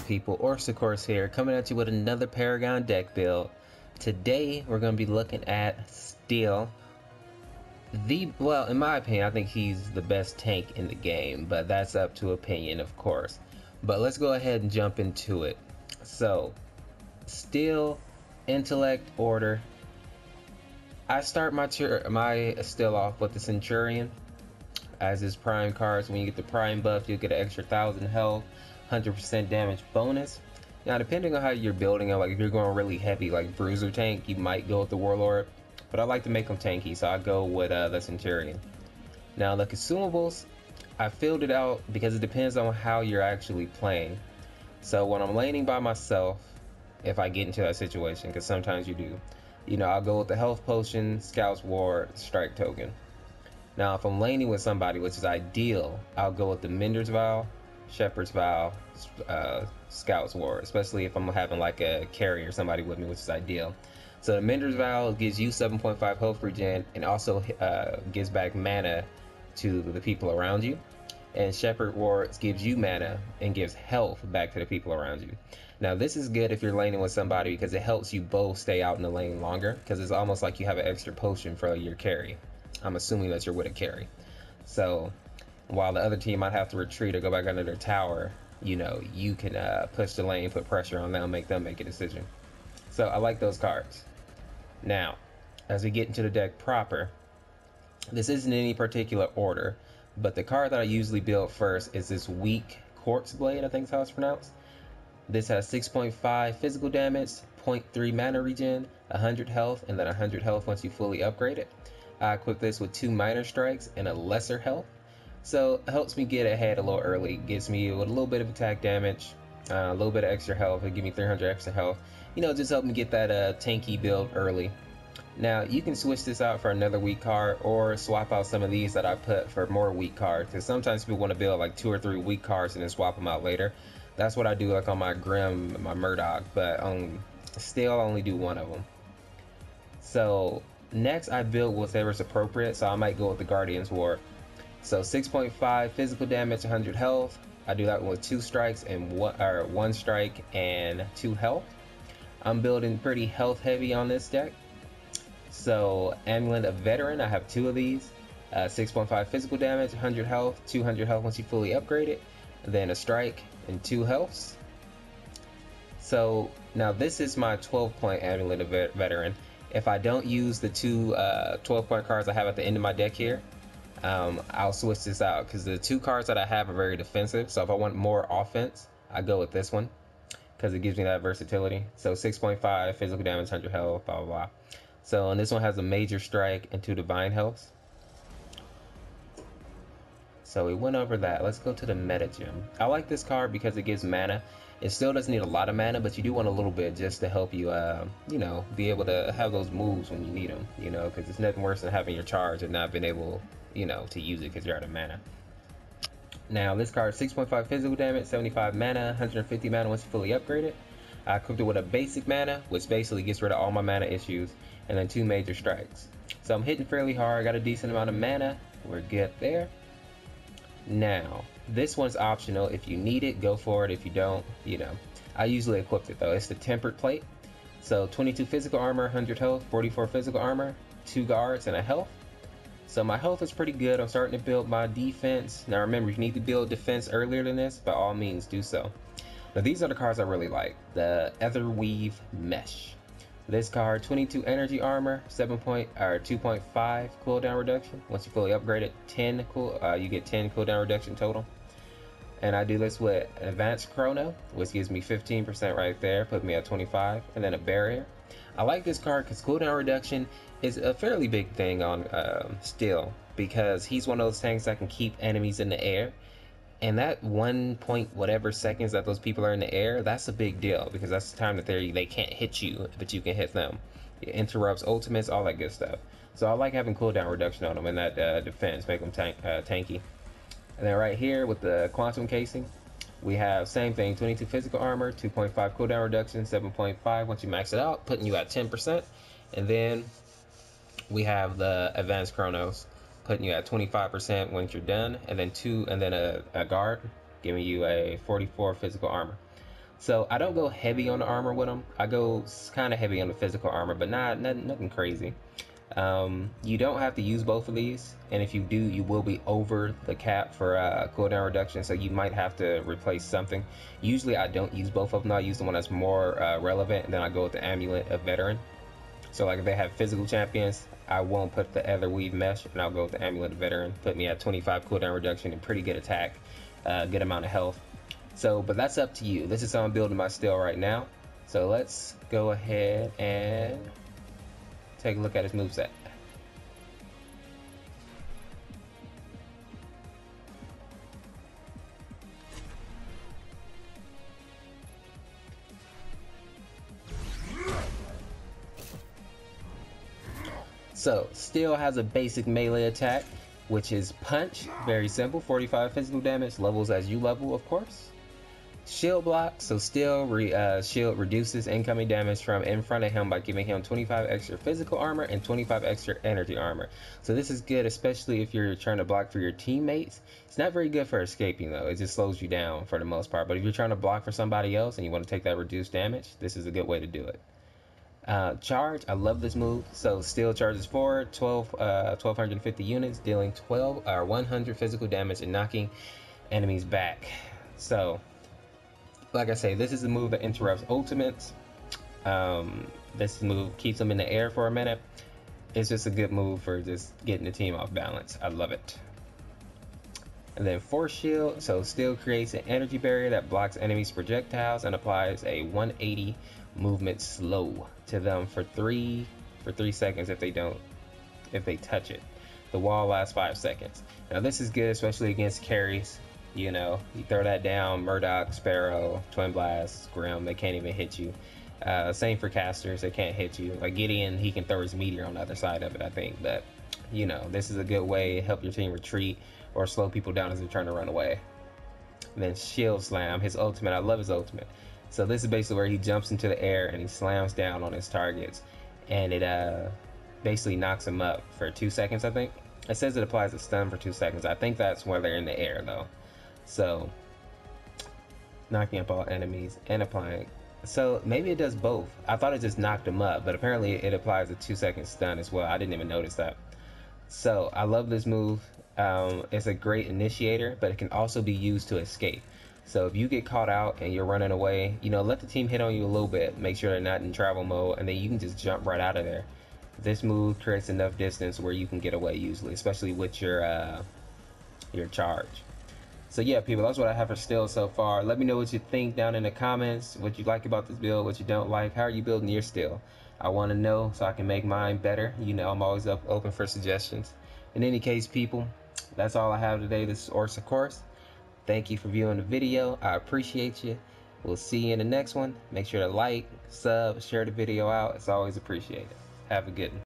people? Orseofkorse here, coming at you with another Paragon deck build. Today we're going to be looking at Steel. Well, in my opinion, I think he's the best tank in the game, but that's up to opinion, of course. But let's go ahead and jump into it. So, Steel, Intellect, Order. I start my Steel off with the Centurion as his prime cards. When you get the prime buff, you'll get an extra 1,000 health, 100% damage bonus. Now, depending on how you're building it, like if you're going really heavy, like bruiser tank, you might go with the Warlord. But I like to make them tanky, so I go with the Centurion. Now, the consumables, I filled it out because it depends on how you're actually playing. So when I'm laning by myself, if I get into that situation, because sometimes you do, you know, I'll go with the health potion, Scout's Ward, strike token. Now, if I'm laning with somebody, which is ideal, I'll go with the Mender's Vow, Shepherd's Vow, Scout's Ward, especially if I'm having like a carry or somebody with me, which is ideal. So the Mender's Vow gives you 7.5 health regen and also gives back mana to the people around you. And Shepherd Wards gives you mana and gives health back to the people around you. Now, this is good if you're laning with somebody because it helps you both stay out in the lane longer, because it's almost like you have an extra potion for your carry. I'm assuming that you're with a carry. So while the other team might have to retreat or go back under their tower, you know, you can push the lane, put pressure on them, make a decision. So I like those cards. Now, as we get into the deck proper, this isn't in any particular order, but the card that I usually build first is this weak Quartz Blade, I think is how it's pronounced. This has 6.5 physical damage, 0.3 mana regen, 100 health, and then 100 health once you fully upgrade it. I equip this with 2 minor strikes and a lesser health, so it helps me get ahead a little early. Gets me with a little bit of attack damage, a little bit of extra health. It give me 300 extra health. You know, just help me get that tanky build early. Now, you can switch this out for another weak card or swap out some of these that I put for more weak cards, because sometimes people want to build like 2 or 3 weak cards and then swap them out later. That's what I do like on my Grim, my Murdoch, but still I only do one of them. So next I build whatever's appropriate, so I might go with the Guardian's Ward. So 6.5 physical damage, 100 health. I do that with 2 strikes and one strike and 2 health. I'm building pretty health heavy on this deck. So Amulet of Veteran, I have 2 of these. 6.5 physical damage, 100 health, 200 health once you fully upgrade it. And then a strike and 2 healths. So now this is my 12-point Amulet of Veteran. If I don't use the 2 12-point cards I have at the end of my deck here, I'll switch this out, because the 2 cards that I have are very defensive. So if I want more offense, I go with this one because it gives me that versatility. So 6.5 physical damage, 100 health, blah blah blah. So, and this one has a major strike and 2 divine healths. So we went over that. Let's go to the meta gem. I like this card because it gives mana. It still doesn't need a lot of mana, but you do want a little bit just to help you, you know, be able to have those moves when you need them, you know, because it's nothing worse than having your charge and not being able, you know, to use it because you're out of mana. Now, this card, 6.5 physical damage, 75 mana, 150 mana once you fully upgrade it. I equipped it with a basic mana, which basically gets rid of all my mana issues, and then 2 major strikes. So I'm hitting fairly hard, got a decent amount of mana. We're good there. Now, this one's optional. If you need it, go for it. If you don't, you know. I usually equip it though. It's the Tempered Plate. So 22 physical armor, 100 health, 44 physical armor, 2 guards, and a health. So my health is pretty good. I'm starting to build my defense. Now remember, if you need to build defense earlier than this, by all means do so. Now these are the cards I really like. The Etherweave Mesh. This card, 22 energy armor, 2.5 cooldown reduction. Once you fully upgrade it, you get 10 cooldown reduction total. And I do this with Advanced Chrono, which gives me 15% right there, put me at 25, and then a barrier. I like this card because cooldown reduction is a fairly big thing on Steel, because he's one of those tanks that can keep enemies in the air. And that 1 point whatever seconds that those people are in the air, that's a big deal, because that's the time that they can't hit you, but you can hit them. It interrupts ultimates, all that good stuff. So I like having cooldown reduction on them in that defense, make them tanky. And then right here with the Quantum Casing, we have same thing, 22 physical armor, 2.5 cooldown reduction, 7.5 once you max it out, putting you at 10%. And then we have the Advanced Chronos, putting you at 25% once you're done, and then a guard, giving you a 44 physical armor. So I don't go heavy on the armor with him. I go kind of heavy on the physical armor, but nothing crazy. You don't have to use both of these, and if you do, you will be over the cap for cooldown reduction, so you might have to replace something. Usually I don't use both of them. I use the one that's more relevant, and then I go with the Amulet of Veteran. So like if they have physical champions, I won't put the Ether Weave Mesh, and I'll go with the Amulet of Veteran. Put me at 25 cooldown reduction and pretty good attack, good amount of health. So, but that's up to you. This is how I'm building my steel right now. So let's go ahead and take a look at his moveset. So, Steel has a basic melee attack, which is Punch. Very simple, 45 physical damage, levels as you level, of course. Shield block, so Steel shield reduces incoming damage from in front of him by giving him 25 extra physical armor and 25 extra energy armor. So this is good, especially if you're trying to block for your teammates. It's not very good for escaping though, it just slows you down for the most part. But if you're trying to block for somebody else and you want to take that reduced damage, this is a good way to do it. Charge, I love this move. So Steel charges forward, 1250 units, dealing 100 physical damage and knocking enemies back. So like I say, this is a move that interrupts ultimates. This move keeps them in the air for a minute. It's just a good move for just getting the team off balance. I love it. And then Force Shield, so Steel creates an energy barrier that blocks enemies' projectiles and applies a 180 movement slow to them for 3 seconds if they touch it. The wall lasts 5 seconds. Now this is good, especially against carries. You know, you throw that down, Murdoch, Sparrow, Twin Blast, Grim, they can't even hit you. Same for casters, they can't hit you. Like Gideon, he can throw his meteor on the other side of it, I think. But, you know, this is a good way to help your team retreat or slow people down as they're trying to run away. And then Shield Slam, his ultimate, I love his ultimate. So this is basically where he jumps into the air and he slams down on his targets. And it basically knocks him up for 2 seconds, I think. It says it applies a stun for 2 seconds. I think that's where they're in the air, though. So, knocking up all enemies and applying. So, maybe it does both. I thought it just knocked them up, but apparently it applies a 2-second stun as well. I didn't even notice that. So, I love this move. It's a great initiator, but it can also be used to escape. So, if you get caught out and you're running away, you know, let the team hit on you a little bit. Make sure they're not in travel mode, and then you can just jump right out of there. This move creates enough distance where you can get away usually, especially with your charge. So yeah, people, that's what I have for Steel so far. Let me know what you think down in the comments, what you like about this build, what you don't like. How are you building your Steel? I want to know so I can make mine better. You know, I'm always open for suggestions. In any case, people, that's all I have today. This is Orseofkorse. Thank you for viewing the video. I appreciate you. We'll see you in the next one. Make sure to like, sub, share the video out. It's always appreciated. Have a good one.